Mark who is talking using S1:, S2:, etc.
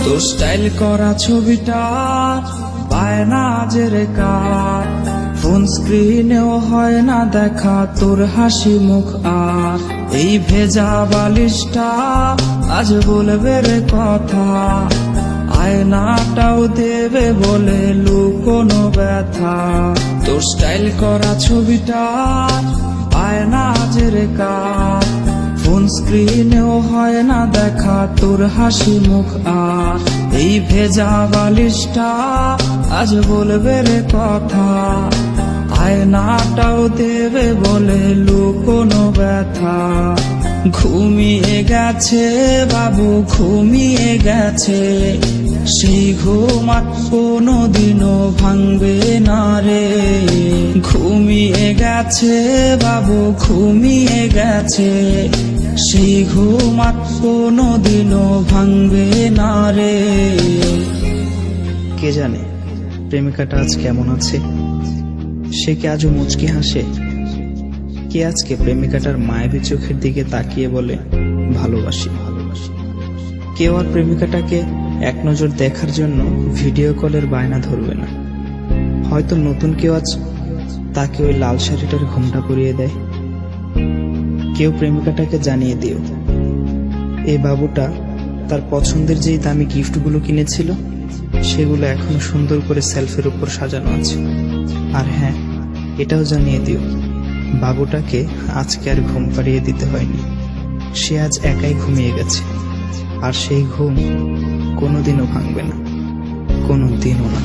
S1: তোর স্টাইল করা ছবিটা বায়না জেরে কার, ফোন স্ক্রিনেও হয় না দেখা তোর হাসি মুখ। আর এই ভেজা বালিশটা আজ বলবে রে কথা, আয়নাটাও দেবে বলে লুকোনো ব্যথা। তোর স্টাইল করা ছবিটা আয়না জেরে কার, ফোন স্ক্রিনেও হয় না দেখা তোর হাসি মুখ। আর এই ভেজা বালিশটা আজ বলবে রে কথা, আয়নাটাও দেবে বলে লুকোনো ব্যথা। ঘুমিয়ে গেছে বাবু, ঘুমিয়ে গেছে, সেই ঘুম আর কোনোদিনও ভাঙবে না রে। ঘুমিয়ে গেছে বাবু, ঘুমিয়ে গেছে, সেই ঘুম আর কোনোদিনও ভাঙবে না রে।
S2: কে জানে প্রেমিকাটা আজ কেমন আছে, সে কি আজও মুচকি হাসে? কে আজকে প্রেমিকাটার মায়াবী চোখের দিকে তাকিয়ে বলে ভালোবাসি? কেউ আর প্রেমিকাটাকে এক নজর দেখার জন্য ভিডিও কলের বায়না ধরবে না। হয়তো নতুন কেউ আজ তাকে ওই লাল শাড়িটার ঘোমটা পরিয়ে দেয়। কেউ প্রেমিকাটাকে জানিয়ে দিও এই বাবুটা তার পছন্দের যেই দামি গিফটগুলো কিনেছিল সেগুলো এখনো সুন্দর করে সেলফের উপর সাজানো আছে। আর হ্যাঁ, এটাও জানিয়ে দিও বাবুটাকে আজকে আর ঘুম পাড়িয়ে দিতে হয়নি, সে আজ একাই ঘুমিয়ে গেছে। আর সেই ঘুম কোনোদিনও ভাঙবে না, কোনোদিনও না।